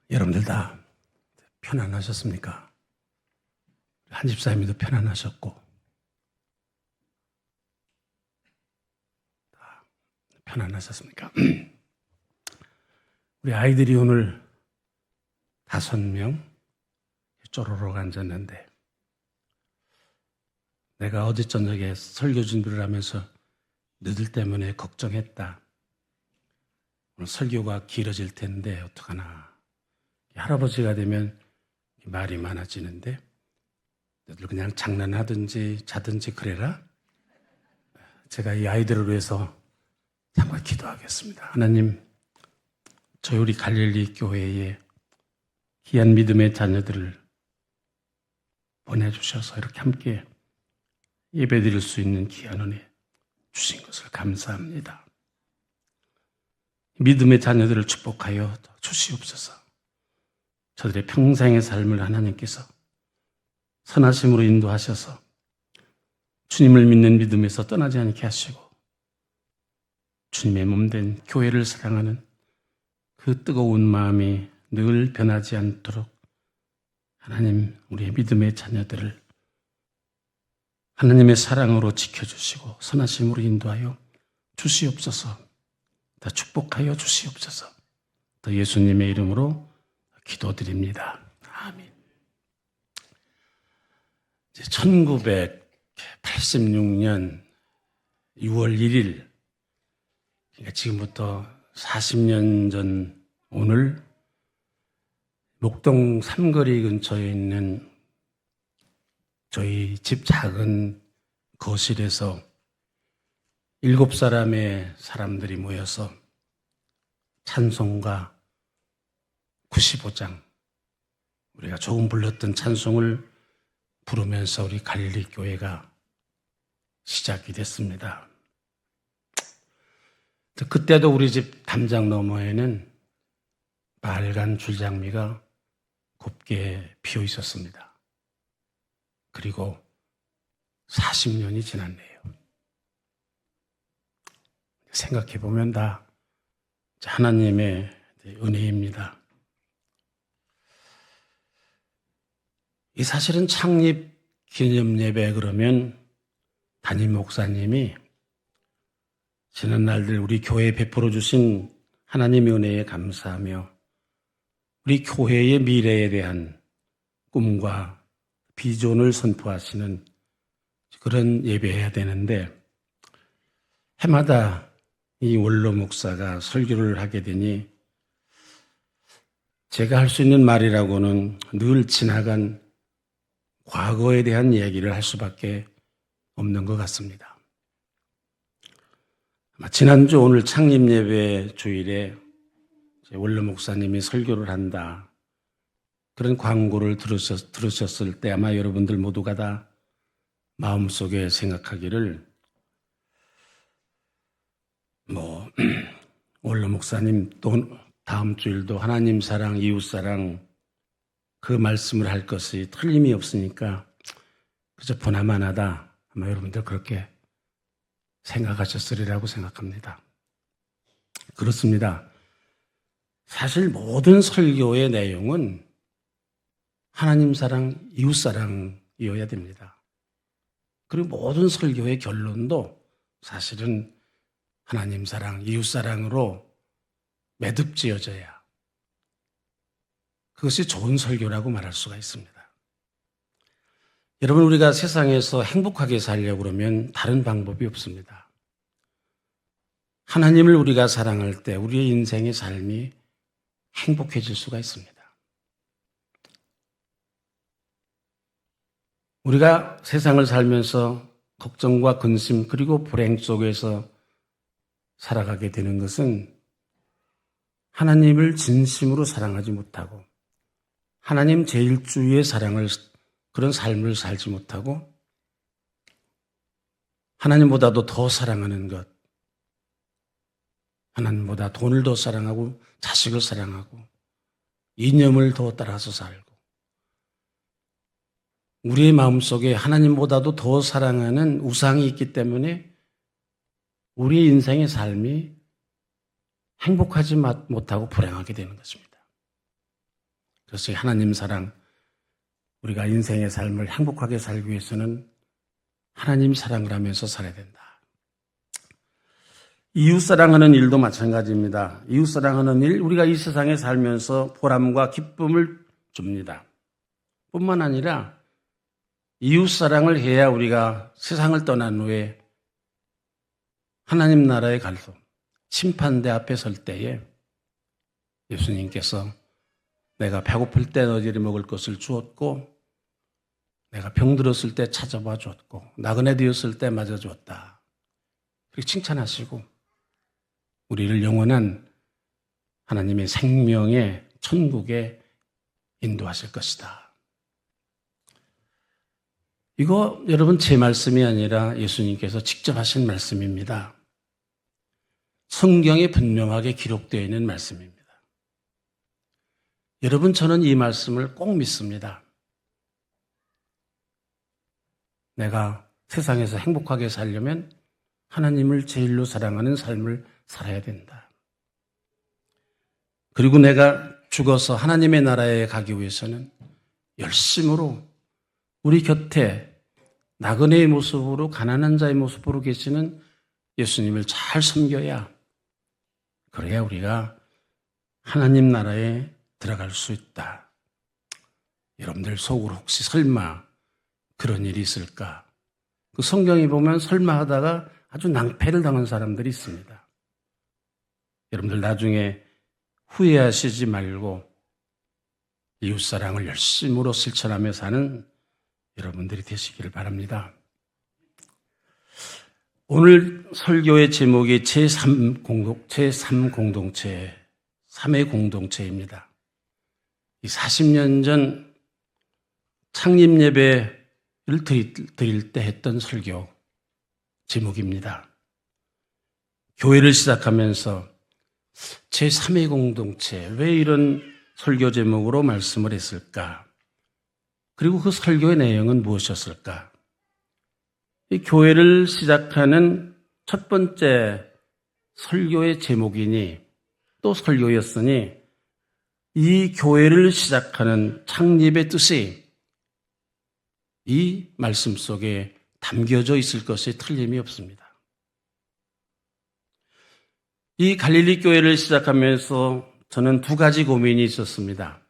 여러분들 다 편안하셨습니까? 한 집사님도 편안하셨고 다 편안하셨습니까? 우리 아이들이 오늘 5명 쪼로록 앉았는데 내가 어제 저녁에 설교 준비를 하면서 너희들 때문에 걱정했다. 오늘 설교가 길어질 텐데 어떡하나. 할아버지가 되면 말이 많아지는데 너희들 그냥 장난하든지 자든지 그래라. 제가 이 아이들을 위해서 잠깐 기도하겠습니다. 하나님, 저희 우리 갈릴리 교회에 귀한 믿음의 자녀들을 보내주셔서 이렇게 함께 예배드릴 수 있는 귀한 은혜 주신 것을 감사합니다. 믿음의 자녀들을 축복하여 주시옵소서. 저들의 평생의 삶을 하나님께서 선하심으로 인도하셔서 주님을 믿는 믿음에서 떠나지 않게 하시고 주님의 몸된 교회를 사랑하는 그 뜨거운 마음이 늘 변하지 않도록 하나님, 우리의 믿음의 자녀들을 하나님의 사랑으로 지켜주시고 선하심으로 인도하여 주시옵소서. 더 축복하여 주시옵소서. 더 예수님의 이름으로 기도드립니다. 아멘. 1986년 6월 1일, 그러니까 지금부터 40년 전 오늘 목동 삼거리 근처에 있는 저희 집 작은 거실에서 7사람의 사람들이 모여서 찬송가 95장, 우리가 조금 불렀던 찬송을 부르면서 우리 갈릴리 교회가 시작이 됐습니다. 그때도 우리 집 담장 너머에는 빨간 줄장미가 곱게 피어 있었습니다. 그리고 40년이 지났네요. 생각해보면 다 하나님의 은혜입니다. 이 사실은 창립 기념 예배 그러면 담임 목사님이 지난 날들 우리 교회에 베풀어 주신 하나님의 은혜에 감사하며 우리 교회의 미래에 대한 꿈과 비전을 선포하시는 그런 예배해야 되는데 해마다 이 원로 목사가 설교를 하게 되니 제가 할 수 있는 말이라고는 늘 지나간 과거에 대한 이야기를 할 수밖에 없는 것 같습니다. 지난주 오늘 창립예배 주일에 원로 목사님이 설교를 한다. 그런 광고를 들으셨을 때 아마 여러분들 모두가 다 마음속에 생각하기를 원로 목사님 또 다음 주일도 하나님 사랑, 이웃 사랑 그 말씀을 할 것이 틀림이 없으니까 그저 보나마나다. 아마 여러분들 그렇게 생각하셨으리라고 생각합니다. 그렇습니다. 사실 모든 설교의 내용은 하나님 사랑, 이웃 사랑이어야 됩니다. 그리고 모든 설교의 결론도 사실은 하나님 사랑, 이웃 사랑으로 매듭지어져야 그것이 좋은 설교라고 말할 수가 있습니다. 여러분, 우리가 세상에서 행복하게 살려고 그러면 다른 방법이 없습니다. 하나님을 우리가 사랑할 때 우리의 인생의 삶이 행복해질 수가 있습니다. 우리가 세상을 살면서 걱정과 근심 그리고 불행 속에서 살아가게 되는 것은 하나님을 진심으로 사랑하지 못하고 하나님 제일주의의 그런 삶을 살지 못하고 하나님보다도 더 사랑하는 것, 하나님보다 돈을 더 사랑하고 자식을 사랑하고 이념을 더 따라서 살고 우리의 마음속에 하나님보다도 더 사랑하는 우상이 있기 때문에 우리의 인생의 삶이 행복하지 못하고 불행하게 되는 것입니다. 그래서 하나님 사랑, 우리가 인생의 삶을 행복하게 살기 위해서는 하나님 사랑을 하면서 살아야 된다. 이웃 사랑하는 일도 마찬가지입니다. 이웃 사랑하는 일, 우리가 이 세상에 살면서 보람과 기쁨을 줍니다. 뿐만 아니라 이웃 사랑을 해야 우리가 세상을 떠난 후에 하나님 나라에 갈수, 심판대 앞에 설 때에 예수님께서 내가 배고플 때 너희들이 먹을 것을 주었고, 내가 병들었을 때 찾아봐 주었고, 나그네 되었을 때 맞아 주었다. 그렇게 칭찬하시고 우리를 영원한 하나님의 생명의 천국에 인도하실 것이다. 이거 여러분 제 말씀이 아니라 예수님께서 직접 하신 말씀입니다. 성경에 분명하게 기록되어 있는 말씀입니다. 여러분, 저는 이 말씀을 꼭 믿습니다. 내가 세상에서 행복하게 살려면 하나님을 제일로 사랑하는 삶을 살아야 된다. 그리고 내가 죽어서 하나님의 나라에 가기 위해서는 열심으로 우리 곁에 나그네의 모습으로, 가난한 자의 모습으로 계시는 예수님을 잘 섬겨야, 그래야 우리가 하나님 나라에 들어갈 수 있다. 여러분들 속으로 혹시 설마 그런 일이 있을까? 그 성경에 보면 설마 하다가 아주 낭패를 당한 사람들이 있습니다. 여러분들 나중에 후회하시지 말고 이웃사랑을 열심으로 실천하며 사는 여러분들이 되시기를 바랍니다. 오늘 설교의 제목이 제3 공동체, 3의 공동체입니다. 이 40년 전 창립 예배를 드릴 때 했던 설교 제목입니다. 교회를 시작하면서 제3의 공동체, 왜 이런 설교 제목으로 말씀을 했을까? 그리고 그 설교의 내용은 무엇이었을까? 이 교회를 시작하는 첫 번째 설교의 제목이니 또 설교였으니 이 교회를 시작하는 창립의 뜻이 이 말씀 속에 담겨져 있을 것이 틀림이 없습니다. 이 갈릴리 교회를 시작하면서 저는 두 가지 고민이 있었습니다.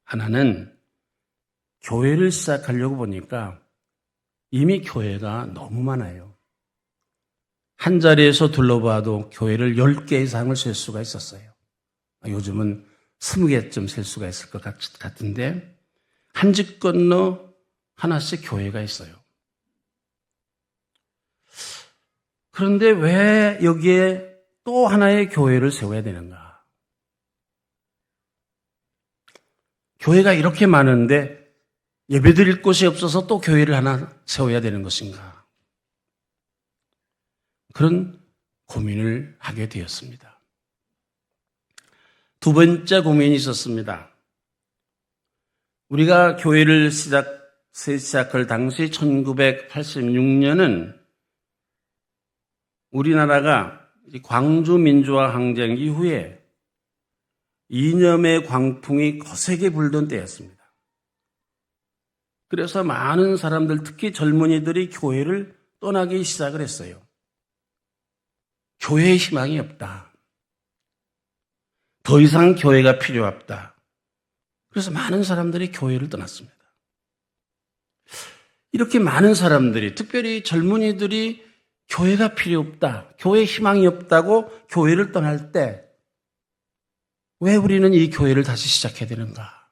하나는 교회를 시작하려고 보니까 이미 교회가 너무 많아요. 한 자리에서 둘러봐도 교회를 10개 이상을 셀 수가 있었어요. 요즘은 20개쯤 셀 수가 있을 것 같은데 한 집 건너 하나씩 교회가 있어요. 그런데 왜 여기에 또 하나의 교회를 세워야 되는가? 교회가 이렇게 많은데 예배드릴 곳이 없어서 또 교회를 하나 세워야 되는 것인가? 그런 고민을 하게 되었습니다. 두 번째 고민이 있었습니다. 우리가 교회를 시작할 당시 1986년은 우리나라가 광주 민주화 항쟁 이후에 이념의 광풍이 거세게 불던 때였습니다. 그래서 많은 사람들, 특히 젊은이들이 교회를 떠나기 시작을 했어요. 교회에 희망이 없다. 더 이상 교회가 필요 없다. 그래서 많은 사람들이 교회를 떠났습니다. 이렇게 많은 사람들이, 특별히 젊은이들이 교회가 필요 없다, 교회에 희망이 없다고 교회를 떠날 때 왜 우리는 이 교회를 다시 시작해야 되는가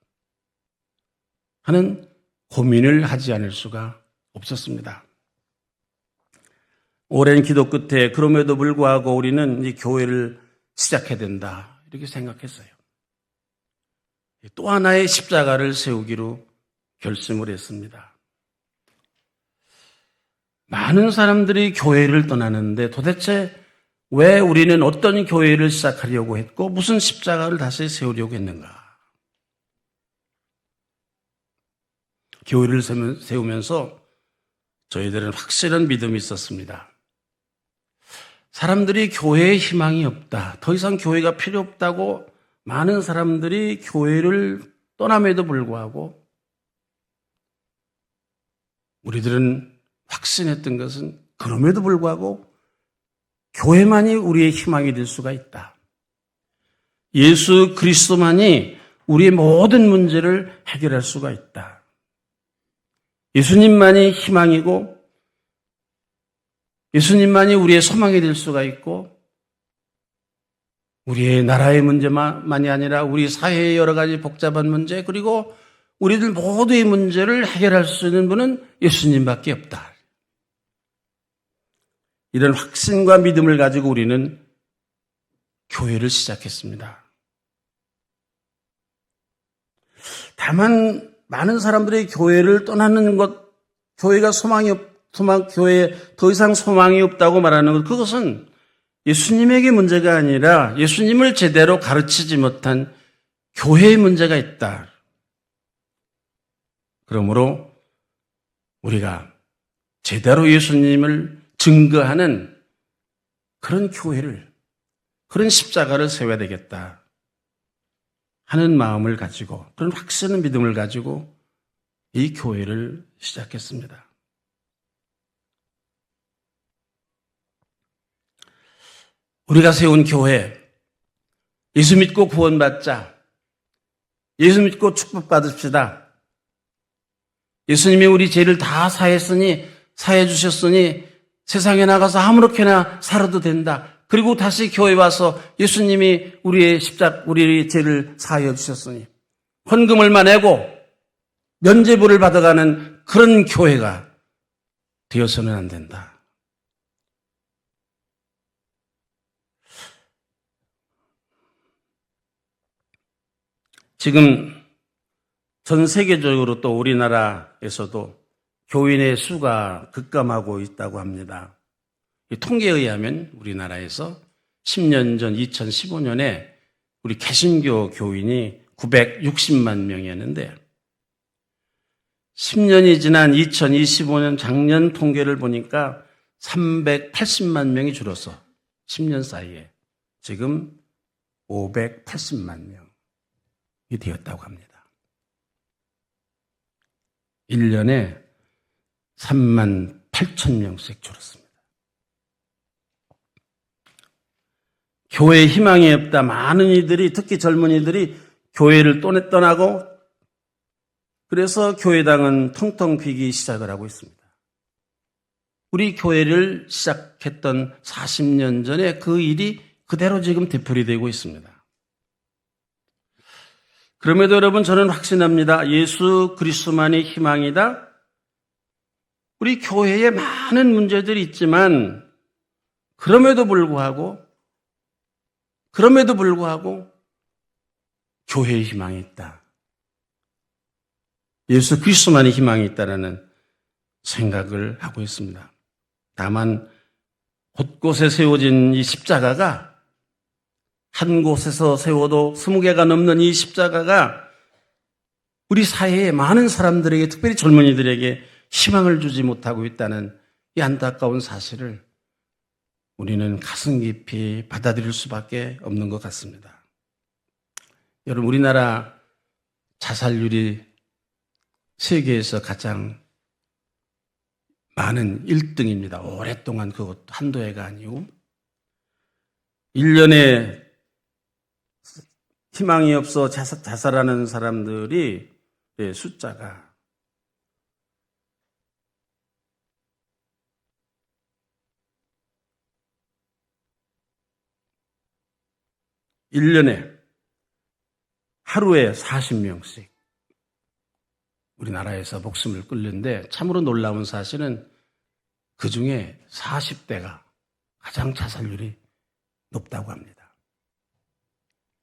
하는 고민을 하지 않을 수가 없었습니다. 오랜 기도 끝에 그럼에도 불구하고 우리는 이 교회를 시작해야 된다, 이렇게 생각했어요. 또 하나의 십자가를 세우기로 결심을 했습니다. 많은 사람들이 교회를 떠나는데 도대체 왜 우리는 어떤 교회를 시작하려고 했고 무슨 십자가를 다시 세우려고 했는가? 교회를 세우면서 저희들은 확실한 믿음이 있었습니다. 사람들이 교회에 희망이 없다, 더 이상 교회가 필요 없다고 많은 사람들이 교회를 떠남에도 불구하고 우리들은 확신했던 것은 그럼에도 불구하고 교회만이 우리의 희망이 될 수가 있다. 예수 그리스도만이 우리의 모든 문제를 해결할 수가 있다. 예수님만이 희망이고 예수님만이 우리의 소망이 될 수가 있고 우리의 나라의 문제만이 아니라 우리 사회의 여러 가지 복잡한 문제 그리고 우리들 모두의 문제를 해결할 수 있는 분은 예수님밖에 없다. 이런 확신과 믿음을 가지고 우리는 교회를 시작했습니다. 다만 많은 사람들이 교회를 떠나는 것, 교회가 교회에 더 이상 소망이 없다고 말하는 것, 그것은 예수님에게 문제가 아니라 예수님을 제대로 가르치지 못한 교회의 문제가 있다. 그러므로 우리가 제대로 예수님을 증거하는 그런 교회를, 그런 십자가를 세워야 되겠다 하는 마음을 가지고, 그런 확신의 믿음을 가지고 이 교회를 시작했습니다. 우리가 세운 교회, 예수 믿고 구원받자, 예수 믿고 축복받읍시다. 예수님이 우리 죄를 다 사해 주셨으니 세상에 나가서 아무렇게나 살아도 된다. 그리고 다시 교회 와서 예수님이 우리의 죄를 사하여 주셨으니 헌금을만 내고 면죄부를 받아가는 그런 교회가 되어서는 안 된다. 지금 전 세계적으로 또 우리나라에서도 교인의 수가 급감하고 있다고 합니다. 통계에 의하면 우리나라에서 10년 전 2015년에 우리 개신교 교인이 960만 명이었는데 10년이 지난 2025년 작년 통계를 보니까 380만 명이 줄어서 10년 사이에 지금 580만 명이 되었다고 합니다. 1년에 3만 8천 명씩 줄었습니다. 교회에 희망이 없다. 많은 이들이, 특히 젊은이들이 교회를 떠나고 그래서 교회당은 텅텅 비기 시작을 하고 있습니다. 우리 교회를 시작했던 40년 전에 그 일이 그대로 지금 되풀이되고 있습니다. 그럼에도 여러분 저는 확신합니다. 예수 그리스도만이 희망이다. 우리 교회에 많은 문제들이 있지만 그럼에도 불구하고 교회의 희망이 있다. 예수 그리스도만이 희망이 있다라는 생각을 하고 있습니다. 다만 곳곳에 세워진 이 십자가가 한 곳에서 세워도 20개가 넘는 이 십자가가 우리 사회의 많은 사람들에게, 특별히 젊은이들에게 희망을 주지 못하고 있다는 이 안타까운 사실을 우리는 가슴 깊이 받아들일 수밖에 없는 것 같습니다. 여러분, 우리나라 자살률이 세계에서 가장 많은 1등입니다. 오랫동안 그것도 한두 해가 아니고 1년에 희망이 없어 자살하는 사람들이 숫자가 1년에 하루에 40명씩 우리나라에서 목숨을 끊는데 참으로 놀라운 사실은 그중에 40대가 가장 자살률이 높다고 합니다.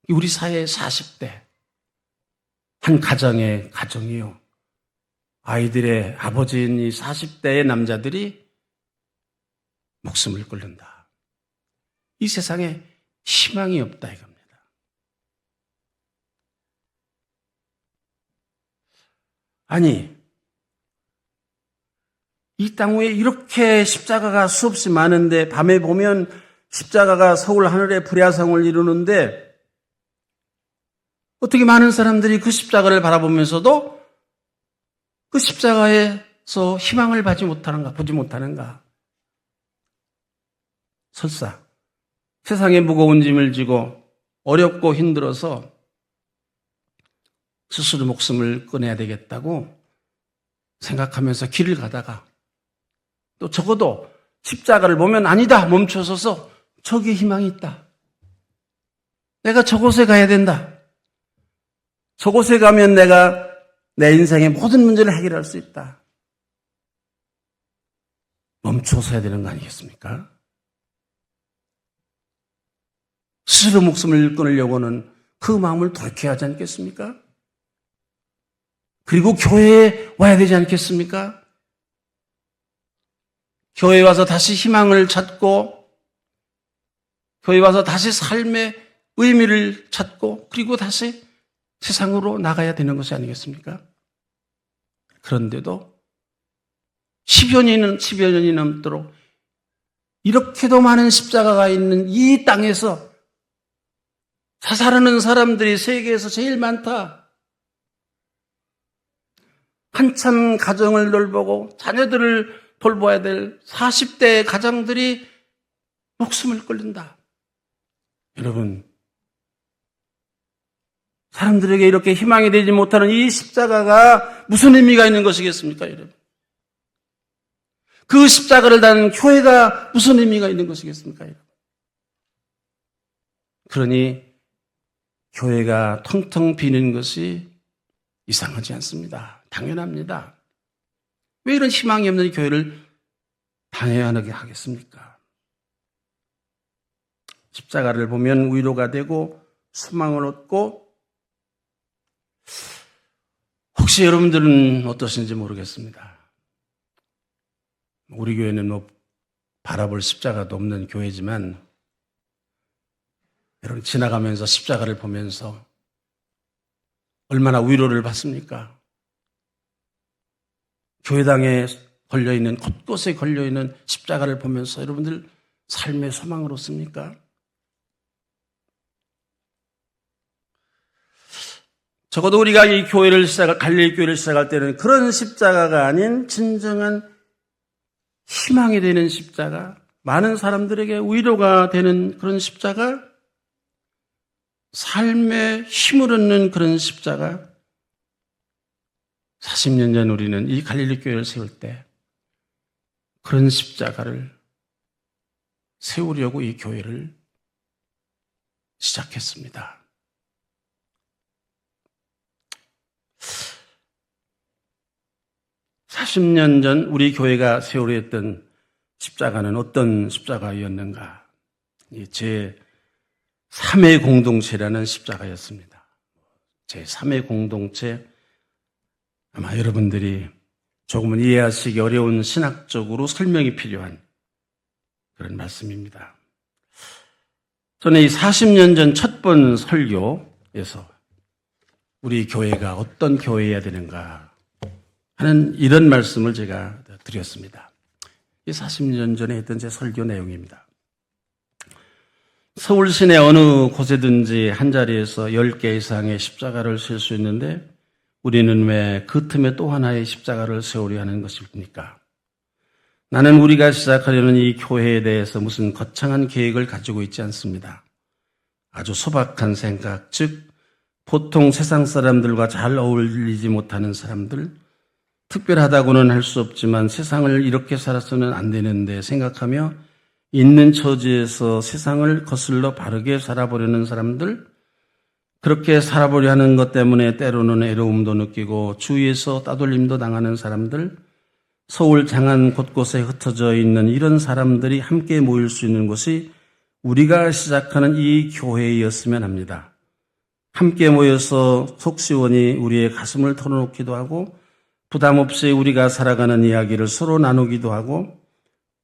우리 사회의 40대, 한 가정의 가정이요. 아이들의 아버지인 이 40대의 남자들이 목숨을 끊는다. 이 세상에 희망이 없다 이겁니다. 아니, 이 땅 위에 이렇게 십자가가 수없이 많은데 밤에 보면 십자가가 서울 하늘에 불야성을 이루는데 어떻게 많은 사람들이 그 십자가를 바라보면서도 그 십자가에서 희망을 보지 못하는가? 설사 세상에 무거운 짐을 지고 어렵고 힘들어서 스스로 목숨을 끊어야 되겠다고 생각하면서 길을 가다가 또 적어도 십자가를 보면 아니다 멈춰서서 저기에 희망이 있다. 내가 저곳에 가야 된다. 저곳에 가면 내가 내 인생의 모든 문제를 해결할 수 있다. 멈춰서야 되는 거 아니겠습니까? 스스로 목숨을 끊으려고는 그 마음을 돌이켜야 하지 않겠습니까? 그리고 교회에 와야 되지 않겠습니까? 교회에 와서 다시 희망을 찾고, 교회에 와서 다시 삶의 의미를 찾고, 그리고 다시 세상으로 나가야 되는 것이 아니겠습니까? 그런데도 10여 년이 넘도록 이렇게도 많은 십자가가 있는 이 땅에서 자살하는 사람들이 세계에서 제일 많다. 한참 가정을 돌보고 자녀들을 돌봐야 될 40대의 가장들이 목숨을 끊는다. 여러분, 사람들에게 이렇게 희망이 되지 못하는 이 십자가가 무슨 의미가 있는 것이겠습니까, 여러분? 그 십자가를 다는 교회가 무슨 의미가 있는 것이겠습니까, 여러분? 그러니 교회가 텅텅 비는 것이 이상하지 않습니다. 당연합니다. 왜 이런 희망이 없는 교회를 다녀야 하겠습니까? 십자가를 보면 위로가 되고 소망을 얻고, 혹시 여러분들은 어떠신지 모르겠습니다. 우리 교회는 바라볼 십자가도 없는 교회지만 여러분 지나가면서 십자가를 보면서 얼마나 위로를 받습니까? 교회당에 걸려있는, 곳곳에 걸려있는 십자가를 보면서 여러분들 삶의 소망을 얻습니까? 적어도 우리가 이 갈릴리 교회를 시작할 때는 그런 십자가가 아닌 진정한 희망이 되는 십자가, 많은 사람들에게 위로가 되는 그런 십자가, 삶의 힘을 얻는 그런 십자가, 40년 전 우리는 이 갈릴리 교회를 세울 때 그런 십자가를 세우려고 이 교회를 시작했습니다. 40년 전 우리 교회가 세우려 했던 십자가는 어떤 십자가였는가? 제 3회 공동체라는 십자가였습니다. 제 3회 공동체, 아마 여러분들이 조금은 이해하시기 어려운 신학적으로 설명이 필요한 그런 말씀입니다. 저는 이 40년 전 첫 번 설교에서 우리 교회가 어떤 교회여야 되는가 하는 이런 말씀을 제가 드렸습니다. 이 40년 전에 했던 제 설교 내용입니다. 서울 시내 어느 곳에든지 한 자리에서 10개 이상의 십자가를 세울 수 있는데 우리는 왜 그 틈에 또 하나의 십자가를 세우려 하는 것입니까? 나는 우리가 시작하려는 이 교회에 대해서 무슨 거창한 계획을 가지고 있지 않습니다. 아주 소박한 생각, 즉 보통 세상 사람들과 잘 어울리지 못하는 사람들, 특별하다고는 할 수 없지만 세상을 이렇게 살아서는 안 되는데 생각하며 있는 처지에서 세상을 거슬러 바르게 살아보려는 사람들, 그렇게 살아보려 하는 것 때문에 때로는 애로움도 느끼고 주위에서 따돌림도 당하는 사람들, 서울 장안 곳곳에 흩어져 있는 이런 사람들이 함께 모일 수 있는 곳이 우리가 시작하는 이 교회였으면 합니다. 함께 모여서 속 시원히 우리의 가슴을 털어놓기도 하고 부담 없이 우리가 살아가는 이야기를 서로 나누기도 하고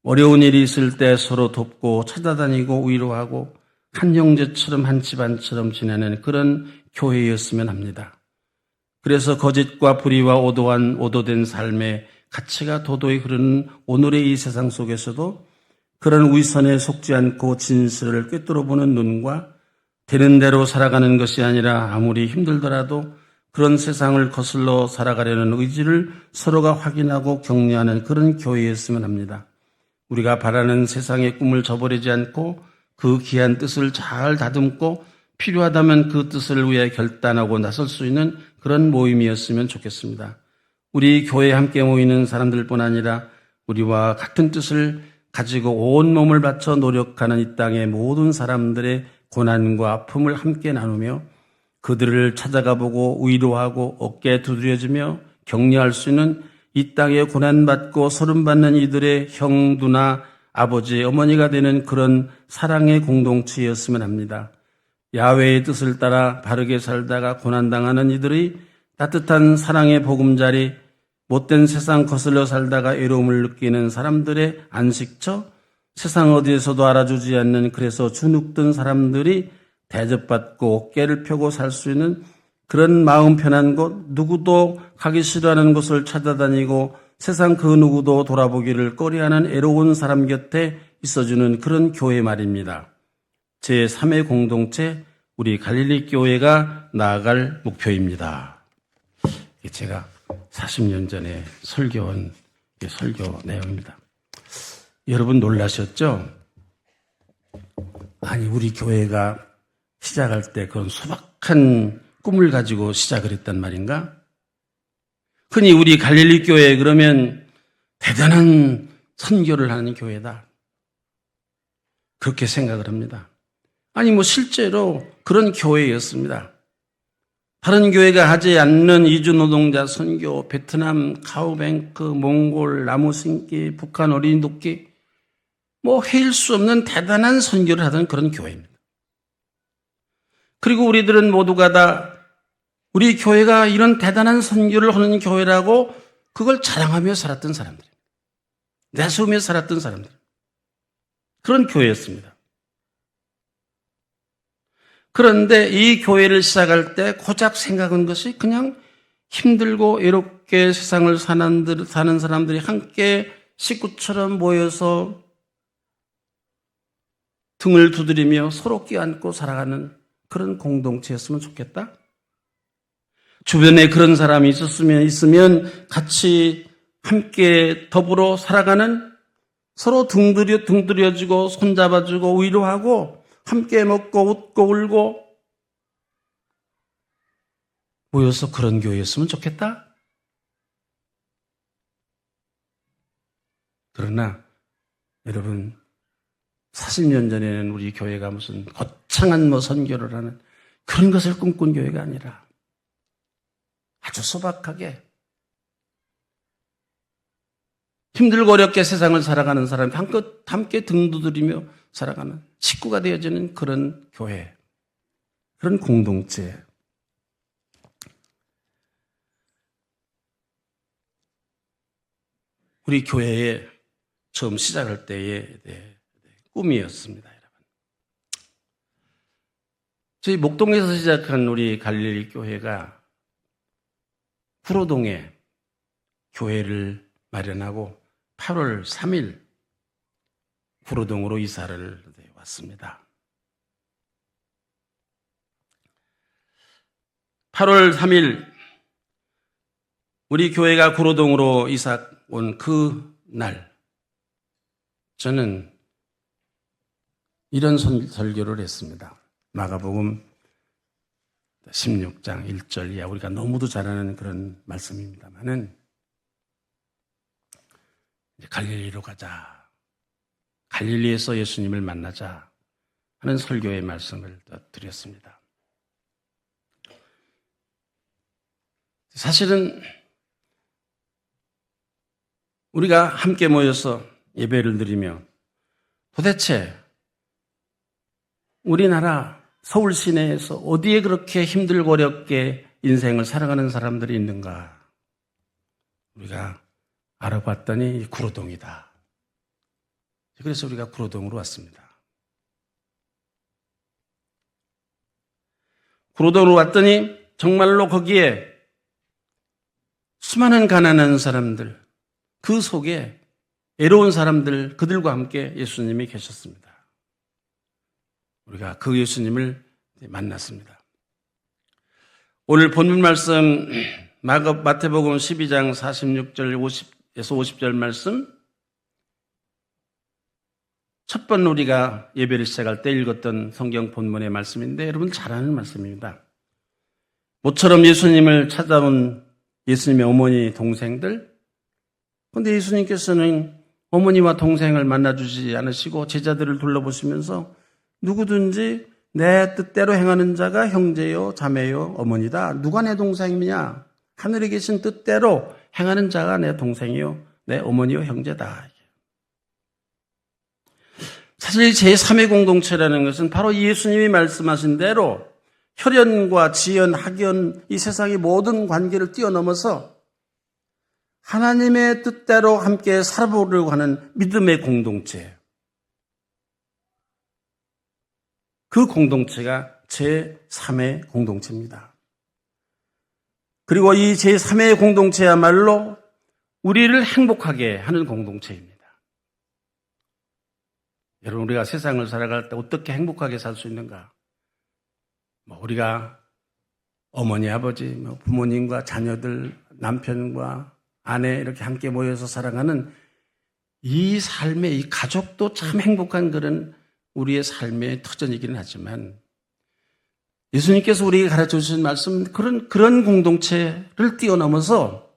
어려운 일이 있을 때 서로 돕고 찾아다니고 위로하고 한 형제처럼 한 집안처럼 지내는 그런 교회였으면 합니다. 그래서 거짓과 불의와 오도된 삶의 가치가 도도히 흐르는 오늘의 이 세상 속에서도 그런 위선에 속지 않고 진실을 꿰뚫어 보는 눈과 되는 대로 살아가는 것이 아니라 아무리 힘들더라도 그런 세상을 거슬러 살아가려는 의지를 서로가 확인하고 격려하는 그런 교회였으면 합니다. 우리가 바라는 세상의 꿈을 저버리지 않고 그 귀한 뜻을 잘 다듬고 필요하다면 그 뜻을 위해 결단하고 나설 수 있는 그런 모임이었으면 좋겠습니다. 우리 교회에 함께 모이는 사람들뿐 아니라 우리와 같은 뜻을 가지고 온 몸을 바쳐 노력하는 이 땅의 모든 사람들의 고난과 아픔을 함께 나누며 그들을 찾아가 보고 위로하고 어깨 두드려주며 격려할 수 있는 이 땅에 고난받고 서름받는 이들의 형, 누나, 아버지, 어머니가 되는 그런 사랑의 공동체였으면 합니다. 야훼의 뜻을 따라 바르게 살다가 고난당하는 이들의 따뜻한 사랑의 보금자리, 못된 세상 거슬러 살다가 외로움을 느끼는 사람들의 안식처, 세상 어디에서도 알아주지 않는 그래서 주눅든 사람들이 대접받고 어깨를 펴고 살 수 있는 그런 마음 편한 곳, 누구도 가기 싫어하는 곳을 찾아다니고 세상 그 누구도 돌아보기를 꺼려하는 애로운 사람 곁에 있어주는 그런 교회 말입니다. 제3의 공동체, 우리 갈릴리 교회가 나아갈 목표입니다. 제가 40년 전에 설교한 설교 내용입니다. 여러분 놀라셨죠? 아니, 우리 교회가 시작할 때 그런 소박한 꿈을 가지고 시작을 했단 말인가? 흔히 우리 갈릴리 교회 그러면 대단한 선교를 하는 교회다. 그렇게 생각을 합니다. 아니, 실제로 그런 교회였습니다. 다른 교회가 하지 않는 이주노동자 선교, 베트남 카우뱅크, 몽골 나무 심기, 북한 어린이 돕기, 헤일 수 없는 대단한 선교를 하던 그런 교회입니다. 그리고 우리들은 모두가 다 우리 교회가 이런 대단한 선교를 하는 교회라고 그걸 자랑하며 살았던 사람들입니다. 내세우며 살았던 사람들. 그런 교회였습니다. 그런데 이 교회를 시작할 때 고작 생각한 것이 그냥 힘들고 외롭게 세상을 사는 사람들이 함께 식구처럼 모여서 등을 두드리며 서로 껴안고 살아가는 그런 공동체였으면 좋겠다. 주변에 그런 사람이 있으면 같이 함께 더불어 살아가는 서로 등들여주고 손잡아주고 위로하고 함께 먹고 웃고 울고 모여서 그런 교회였으면 좋겠다. 그러나 여러분 40년 전에는 우리 교회가 무슨 거창한 선교를 하는 그런 것을 꿈꾼 교회가 아니라 아주 소박하게 힘들고 어렵게 세상을 살아가는 사람이 함께 등 두드리며 살아가는 식구가 되어지는 그런 교회, 그런 공동체. 우리 교회에 처음 시작할 때의 꿈이었습니다, 여러분. 저희 목동에서 시작한 우리 갈릴리 교회가 구로동에 교회를 마련하고 8월 3일 구로동으로 이사를 왔습니다. 8월 3일 우리 교회가 구로동으로 이사 온 그 날 저는 이런 설교를 했습니다. 마가복음 16장 1절 이하 우리가 너무도 잘 아는 그런 말씀입니다만은 갈릴리로 가자. 갈릴리에서 예수님을 만나자 하는 설교의 말씀을 드렸습니다. 사실은 우리가 함께 모여서 예배를 드리며 도대체 우리나라 서울 시내에서 어디에 그렇게 힘들고 어렵게 인생을 살아가는 사람들이 있는가? 우리가 알아봤더니 구로동이다. 그래서 우리가 구로동으로 왔습니다. 구로동으로 왔더니 정말로 거기에 수많은 가난한 사람들, 그 속에 애로운 사람들, 그들과 함께 예수님이 계셨습니다. 우리가 그 예수님을 만났습니다. 오늘 본문 말씀 마태복음 12장 46절 50에서 50절 말씀, 첫 번 우리가 예배를 시작할 때 읽었던 성경 본문의 말씀인데 여러분 잘 아는 말씀입니다. 모처럼 예수님을 찾아온 예수님의 어머니 동생들, 그런데 예수님께서는 어머니와 동생을 만나주지 않으시고 제자들을 둘러보시면서 누구든지 내 뜻대로 행하는 자가 형제요 자매요 어머니다. 누가 내 동생이냐? 하늘에 계신 뜻대로 행하는 자가 내 동생이요 내 어머니요 형제다. 사실 제3의 공동체라는 것은 바로 예수님이 말씀하신 대로 혈연과 지연, 학연, 이 세상의 모든 관계를 뛰어넘어서 하나님의 뜻대로 함께 살아보려고 하는 믿음의 공동체. 그 공동체가 제3의 공동체입니다. 그리고 이 제3의 공동체야말로 우리를 행복하게 하는 공동체입니다. 여러분, 우리가 세상을 살아갈 때 어떻게 행복하게 살 수 있는가? 우리가 어머니, 아버지, 부모님과 자녀들, 남편과 아내 이렇게 함께 모여서 살아가는 이 삶의 이 가족도 참 행복한 그런 우리의 삶의 터전이기는 하지만 예수님께서 우리에게 가르쳐 주신 말씀 그런 공동체를 뛰어넘어서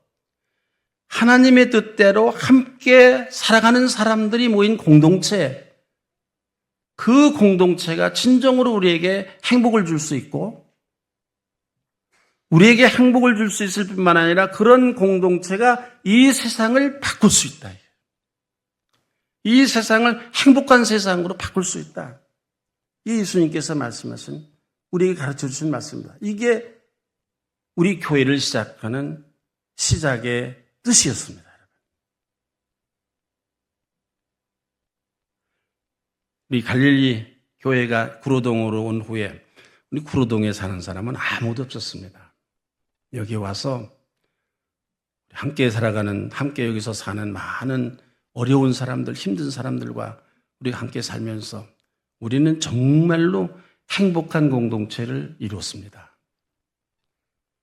하나님의 뜻대로 함께 살아가는 사람들이 모인 공동체, 그 공동체가 진정으로 우리에게 행복을 줄 수 있고 우리에게 행복을 줄 수 있을 뿐만 아니라 그런 공동체가 이 세상을 바꿀 수 있다. 이 세상을 행복한 세상으로 바꿀 수 있다. 이 예수님께서 말씀하신 우리에게 가르쳐 주신 말씀입니다. 이게 우리 교회를 시작하는 시작의 뜻이었습니다. 우리 갈릴리 교회가 구로동으로 온 후에 우리 구로동에 사는 사람은 아무도 없었습니다. 여기 와서 함께 살아가는, 함께 여기서 사는 많은 어려운 사람들, 힘든 사람들과 우리가 함께 살면서 우리는 정말로 행복한 공동체를 이루었습니다.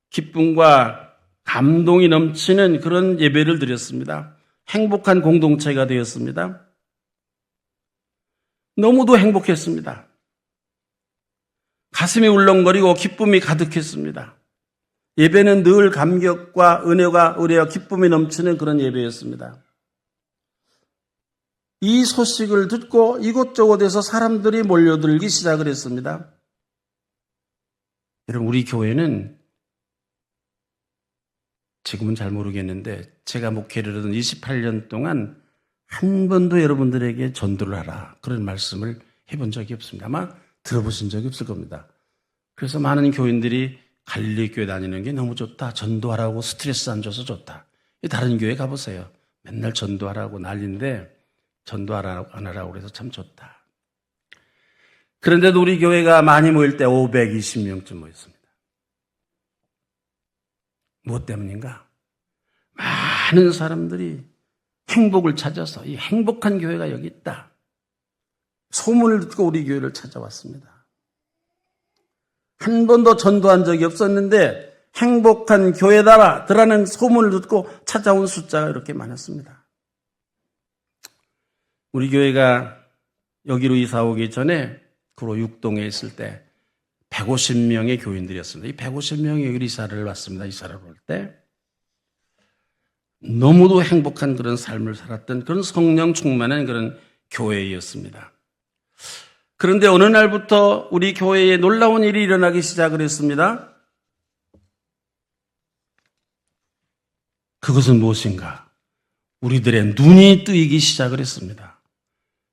기쁨과 감동이 넘치는 그런 예배를 드렸습니다. 행복한 공동체가 되었습니다. 너무도 행복했습니다. 가슴이 울렁거리고 기쁨이 가득했습니다. 예배는 늘 감격과 은혜와 기쁨이 넘치는 그런 예배였습니다. 이 소식을 듣고 이곳저곳에서 사람들이 몰려들기 시작을 했습니다. 여러분, 우리 교회는 지금은 잘 모르겠는데 제가 목회를 하던 28년 동안 한 번도 여러분들에게 전도를 하라 그런 말씀을 해본 적이 없습니다. 아마 들어보신 적이 없을 겁니다. 그래서 많은 교인들이 갈릴리 교회 다니는 게 너무 좋다. 전도하라고 스트레스 안 줘서 좋다. 다른 교회 가보세요. 맨날 전도하라고 난리인데 전도하라고 안 하라고 그래서 참 좋다. 그런데도 우리 교회가 많이 모일 때 520명쯤 모였습니다. 무엇 때문인가? 많은 사람들이 행복을 찾아서 이 행복한 교회가 여기 있다. 소문을 듣고 우리 교회를 찾아왔습니다. 한 번도 전도한 적이 없었는데 행복한 교회다라는 소문을 듣고 찾아온 숫자가 이렇게 많았습니다. 우리 교회가 여기로 이사 오기 전에 구로 6동에 있을 때 150명의 교인들이었습니다. 이 150명이 여기로 이사를 왔습니다. 이사를 올 때 너무도 행복한 그런 삶을 살았던 그런 성령 충만한 그런 교회였습니다. 그런데 어느 날부터 우리 교회에 놀라운 일이 일어나기 시작을 했습니다. 그것은 무엇인가? 우리들의 눈이 뜨이기 시작을 했습니다.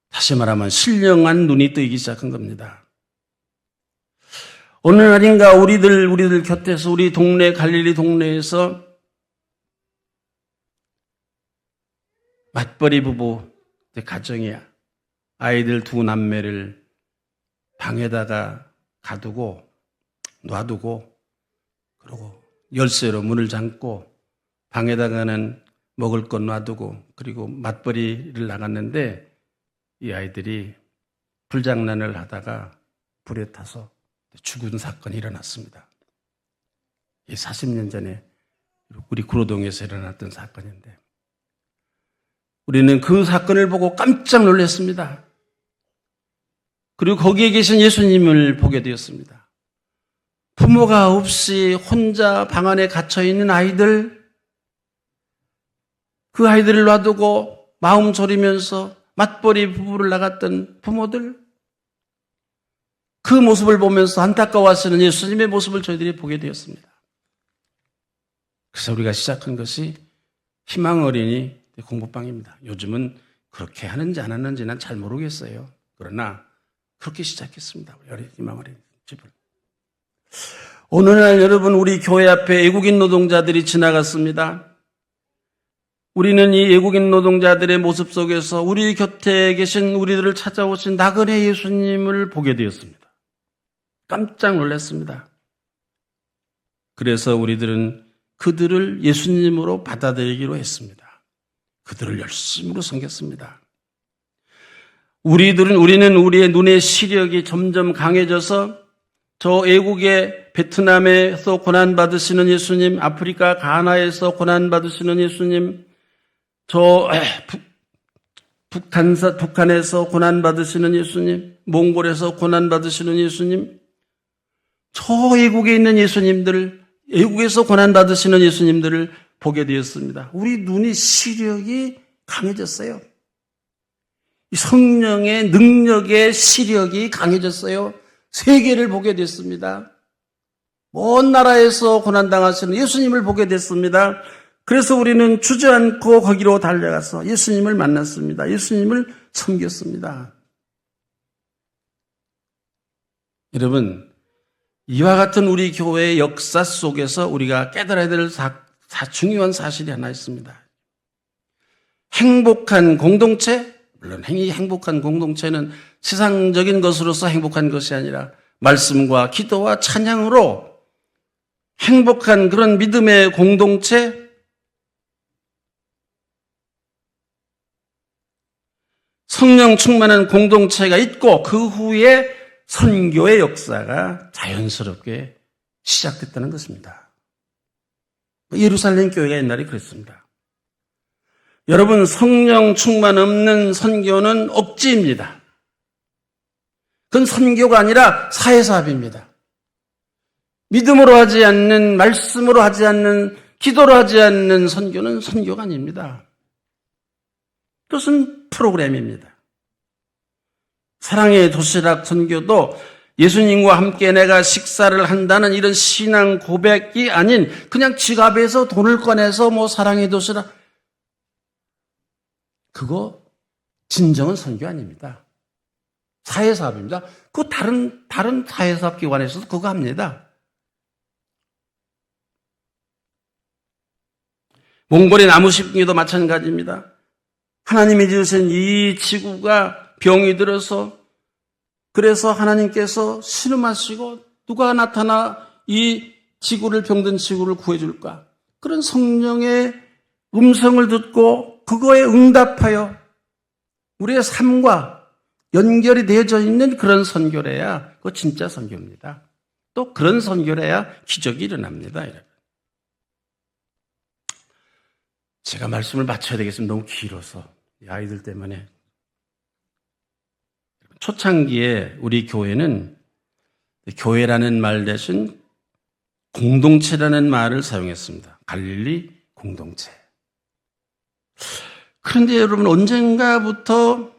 다시 말하면 신령한 눈이 뜨이기 시작한 겁니다. 어느 날인가 우리들 곁에서 우리 동네 갈릴리 동네에서 맞벌이 부부 가정이야. 아이들 두 남매를 방에다가 놔두고 그리고 열쇠로 문을 잠고 방에다가는 먹을 것 놔두고 그리고 맞벌이를 나갔는데 이 아이들이 불장난을 하다가 불에 타서 죽은 사건이 일어났습니다. 40년 전에 우리 구로동에서 일어났던 사건인데 우리는 그 사건을 보고 깜짝 놀랐습니다. 그리고 거기에 계신 예수님을 보게 되었습니다. 부모가 없이 혼자 방 안에 갇혀있는 아이들, 그 아이들을 놔두고 마음 졸이면서 맞벌이 부부를 나갔던 부모들, 그 모습을 보면서 안타까워하시는 예수님의 모습을 저희들이 보게 되었습니다. 그래서 우리가 시작한 것이 희망 어린이 공부방입니다. 요즘은 그렇게 하는지 안 하는지 난 잘 모르겠어요. 그러나 그렇게 시작했습니다. 우리 희망 어린이 집을. 어느 날 여러분 우리 교회 앞에 외국인 노동자들이 지나갔습니다. 우리는 이 외국인 노동자들의 모습 속에서 우리 곁에 계신 우리들을 찾아오신 나그네 예수님을 보게 되었습니다. 깜짝 놀랐습니다. 그래서 우리들은 그들을 예수님으로 받아들이기로 했습니다. 그들을 열심으로 섬겼습니다. 우리는 우리의 눈의 시력이 점점 강해져서 저 외국의 베트남에서 고난받으시는 예수님, 아프리카 가나에서 고난받으시는 예수님, 저 북한에서 고난받으시는 예수님, 몽골에서 고난받으시는 예수님, 저 외국에 있는 예수님들, 외국에서 고난받으시는 예수님들을 보게 되었습니다. 우리 눈의 시력이 강해졌어요. 성령의 능력의 시력이 강해졌어요. 세계를 보게 됐습니다. 먼 나라에서 고난당하시는 예수님을 보게 됐습니다. 그래서 우리는 주저앉고 거기로 달려가서 예수님을 만났습니다. 예수님을 섬겼습니다. 여러분, 이와 같은 우리 교회의 역사 속에서 우리가 깨달아야 될 중요한 사실이 하나 있습니다. 행복한 공동체, 물론 이 행복한 공동체는 세상적인 것으로서 행복한 것이 아니라 말씀과 기도와 찬양으로 행복한 그런 믿음의 공동체, 성령 충만한 공동체가 있고 그 후에 선교의 역사가 자연스럽게 시작됐다는 것입니다. 예루살렘 교회가 옛날에 그랬습니다. 여러분, 성령 충만 없는 선교는 억지입니다. 그건 선교가 아니라 사회사업입니다. 믿음으로 하지 않는, 말씀으로 하지 않는, 기도로 하지 않는 선교는 선교가 아닙니다. 그것은 프로그램입니다. 사랑의 도시락 선교도 예수님과 함께 내가 식사를 한다는 이런 신앙 고백이 아닌 그냥 지갑에서 돈을 꺼내서 사랑의 도시락, 그거 진정한 선교 아닙니다. 사회사업입니다. 그 다른 사회사업 기관에서도 그거 합니다. 몽골의 나무 심기도 마찬가지입니다. 하나님이 지으신 이 지구가 병이 들어서 그래서 하나님께서 신음하시고 누가 나타나 이 지구를 병든 지구를 구해줄까? 그런 성령의 음성을 듣고 그거에 응답하여 우리의 삶과 연결이 되어져 있는 그런 선교래야 그거 진짜 선교입니다. 또 그런 선교래야 기적이 일어납니다. 여러분. 제가 말씀을 마쳐야 되겠습니다. 너무 길어서 이 아이들 때문에. 초창기에 우리 교회는 교회라는 말 대신 공동체라는 말을 사용했습니다. 갈릴리 공동체. 그런데 여러분 언젠가부터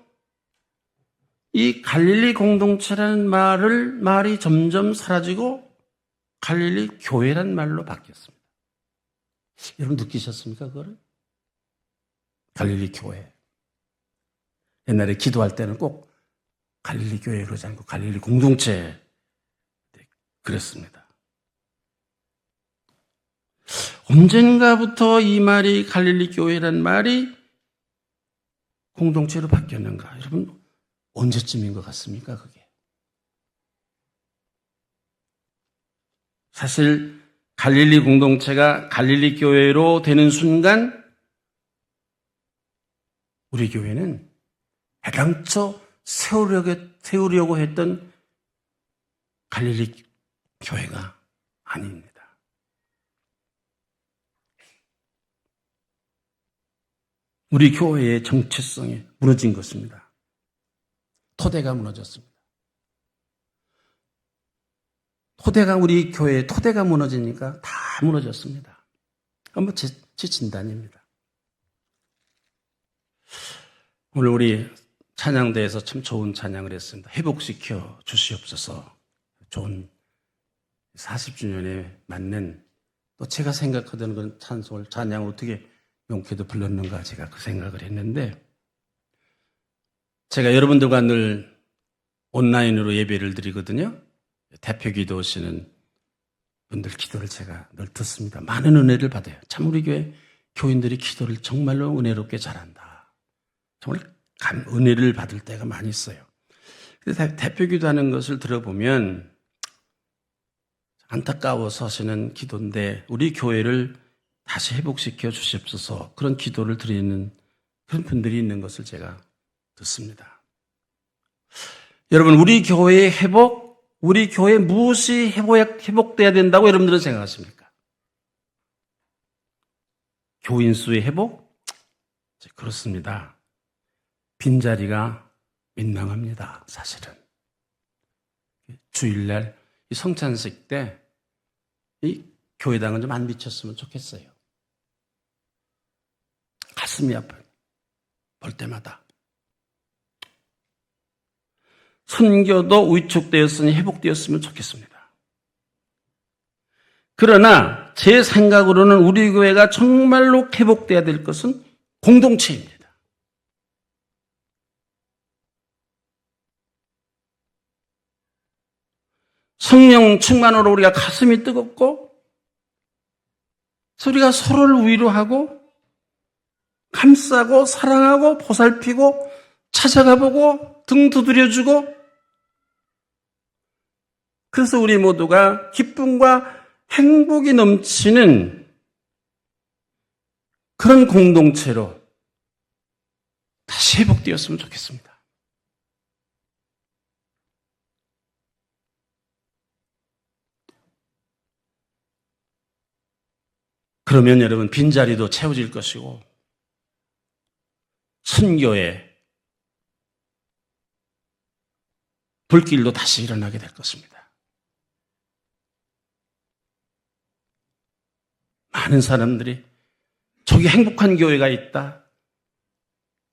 이 갈릴리 공동체라는 말이 점점 사라지고 갈릴리 교회란 말로 바뀌었습니다. 여러분 느끼셨습니까, 그거를? 갈릴리 교회. 옛날에 기도할 때는 꼭 갈릴리 교회 그러지 않고 갈릴리 공동체 그랬습니다. 언젠가부터 이 말이 갈릴리 교회란 말이 공동체로 바뀌었는가? 여러분 언제쯤인 것 같습니까, 그게? 사실 갈릴리 공동체가 갈릴리 교회로 되는 순간 우리 교회는 애당초 세우려고 했던 갈릴리 교회가 아닙니다. 우리 교회의 정체성이 무너진 것입니다. 토대가 무너졌습니다. 우리 교회의 토대가 무너지니까 다 무너졌습니다. 한번 제 진단입니다. 오늘 우리 찬양대에서 참 좋은 찬양을 했습니다. 회복시켜 주시옵소서. 좋은 40주년에 맞는, 또 제가 생각하던 그런 찬송을, 찬양을 어떻게 용케도 불렀는가, 제가 그 생각을 했는데, 제가 여러분들과 늘 온라인으로 예배를 드리거든요. 대표 기도하시는 분들 기도를 제가 늘 듣습니다. 많은 은혜를 받아요. 참 우리 교회 교인들이 기도를 정말로 은혜롭게 잘한다. 정말 은혜를 받을 때가 많이 있어요. 그래서 대표 기도하는 것을 들어보면 안타까워서 하시는 기도인데, 우리 교회를 다시 회복시켜 주시옵소서, 그런 기도를 드리는 그런 분들이 있는 것을 제가 듣습니다. 여러분, 우리 교회의 회복, 우리 교회에 무엇이 회복돼야 된다고 여러분들은 생각하십니까? 교인 수의 회복? 그렇습니다. 빈자리가 민망합니다, 사실은. 주일날 이 성찬식 때 이 교회당은 좀 안 비쳤으면 좋겠어요. 가슴이 아파요. 볼 때마다. 선교도 위축되었으니 회복되었으면 좋겠습니다. 그러나 제 생각으로는 우리 교회가 정말로 회복돼야 될 것은 공동체입니다. 성령 충만으로 우리가 가슴이 뜨겁고, 우리가 서로를 위로하고 감싸고 사랑하고 보살피고 찾아가보고 등 두드려주고, 그래서 우리 모두가 기쁨과 행복이 넘치는 그런 공동체로 다시 회복되었으면 좋겠습니다. 그러면 여러분, 빈자리도 채워질 것이고 선교의 불길도 다시 일어나게 될 것입니다. 많은 사람들이 저기 행복한 교회가 있다,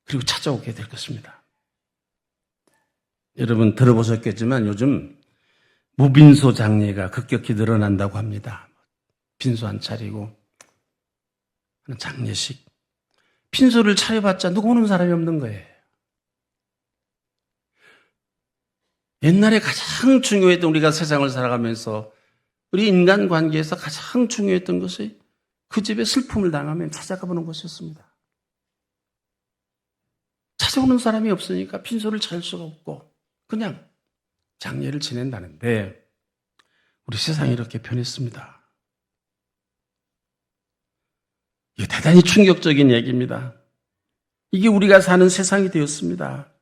그리고 찾아오게 될 것입니다. 여러분 들어보셨겠지만 요즘 무빈소 장례가 급격히 늘어난다고 합니다. 빈소 안 차리고 하는 장례식. 빈소를 차려봤자 누구 오는 사람이 없는 거예요. 옛날에 가장 중요했던, 우리가 세상을 살아가면서 우리 인간관계에서 가장 중요했던 것이 그 집에 슬픔을 당하면 찾아가 보는 것이었습니다. 찾아오는 사람이 없으니까 빈소를 차릴 수가 없고 그냥 장례를 지낸다는데, 우리 세상이 이렇게 변했습니다. 이게 대단히 충격적인 얘기입니다. 이게 우리가 사는 세상이 되었습니다.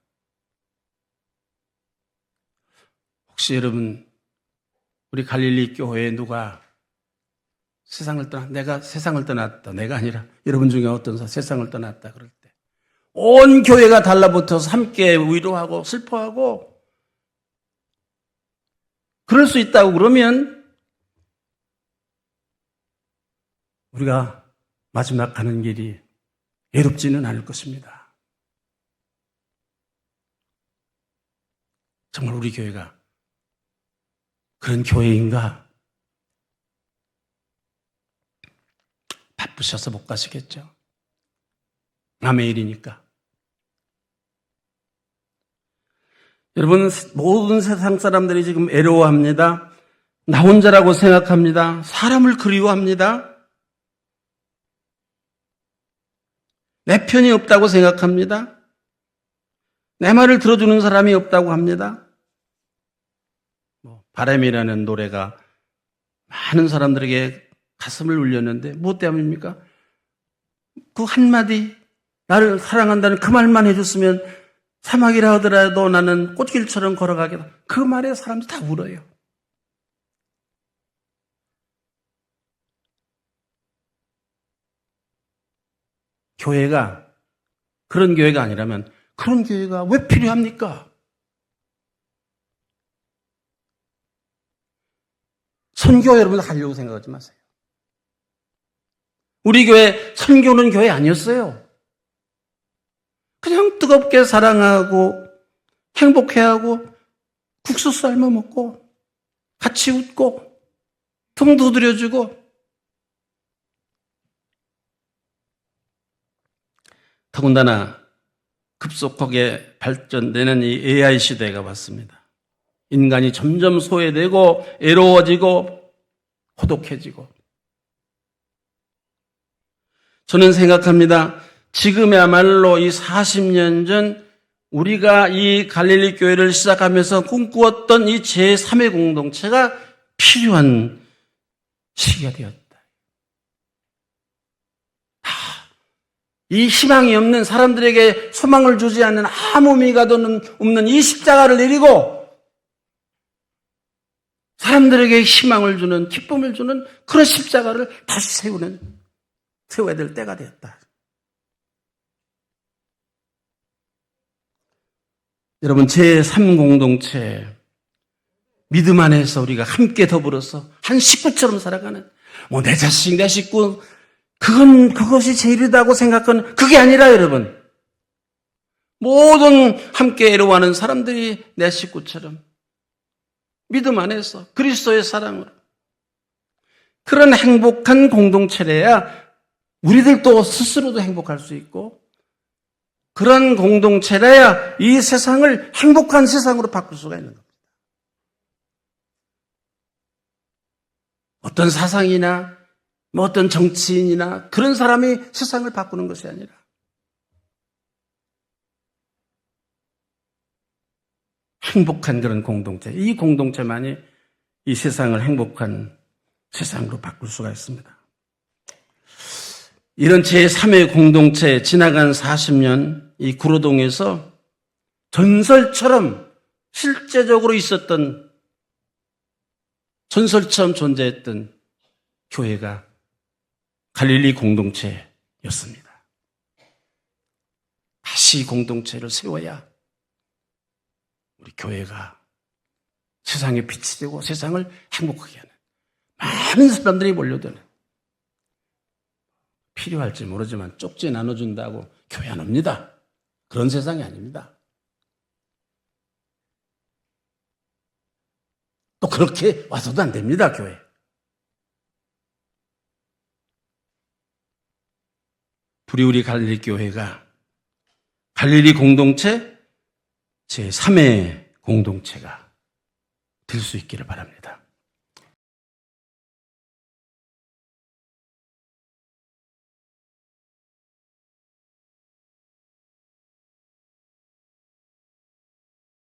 혹시 여러분, 우리 갈릴리 교회에 누가 내가 세상을 떠났다, 내가 아니라 여러분 중에 어떤 사람 세상을 떠났다 그럴 때 온 교회가 달라붙어서 함께 위로하고 슬퍼하고 그럴 수 있다고 그러면 우리가 마지막 가는 길이 외롭지는 않을 것입니다. 정말 우리 교회가 그런 교회인가? 바쁘셔서 못 가시겠죠. 남의 일이니까. 여러분, 모든 세상 사람들이 지금 애로워합니다. 나 혼자라고 생각합니다. 사람을 그리워합니다. 내 편이 없다고 생각합니다. 내 말을 들어주는 사람이 없다고 합니다. 바람이라는 노래가 많은 사람들에게 가슴을 울렸는데 무엇 때문입니까? 그 한마디, 나를 사랑한다는 그 말만 해줬으면 사막이라 하더라도 나는 꽃길처럼 걸어가겠다. 그 말에 사람들이 다 울어요. 교회가 그런 교회가 아니라면 그런 교회가 왜 필요합니까? 선교 여러분 하려고 생각하지 마세요. 우리 교회 선교는 교회 아니었어요. 그냥 뜨겁게 사랑하고 행복해하고 국수 삶아 먹고 같이 웃고 등 두드려주고 더군다나 급속하게 발전되는 이 AI 시대가 왔습니다. 인간이 점점 소외되고 애로워지고 고독해지고 저는 생각합니다. 지금이야말로 이 40년 전 우리가 이 갈릴리 교회를 시작하면서 꿈꾸었던 이 제3의 공동체가 필요한 시기가 되었다. 이 희망이 없는 사람들에게 소망을 주지 않는 아무 의미가 없는 이 십자가를 내리고 사람들에게 희망을 주는 기쁨을 주는 그런 십자가를 다시 세워야 될 때가 되었다. 여러분 제3공동체 믿음 안에서 우리가 함께 더불어서 한 식구처럼 살아가는 내 자식 내 식구 그것이 제일이라고 생각하는 그게 아니라 여러분 모든 함께 애로워하는 사람들이 내 식구처럼 믿음 안에서 그리스도의 사랑으로 그런 행복한 공동체래야 우리들도 스스로도 행복할 수 있고 그런 공동체라야 이 세상을 행복한 세상으로 바꿀 수가 있는 겁니다. 어떤 사상이나 어떤 정치인이나 그런 사람이 세상을 바꾸는 것이 아니라 행복한 그런 공동체, 이 공동체만이 이 세상을 행복한 세상으로 바꿀 수가 있습니다. 이런 제3의 공동체 지나간 40년 이 구로동에서 전설처럼 실제적으로 있었던 전설처럼 존재했던 교회가 갈릴리 공동체였습니다. 다시 공동체를 세워야 우리 교회가 세상에 빛이 되고 세상을 행복하게 하는 많은 사람들이 몰려드는 필요할지 모르지만 쪽지 나눠준다고 교회 안 옵니다. 그런 세상이 아닙니다. 또 그렇게 와서도 안 됩니다, 교회. 우리 갈릴리 교회가 갈릴리 공동체 제3의 공동체가 될 수 있기를 바랍니다.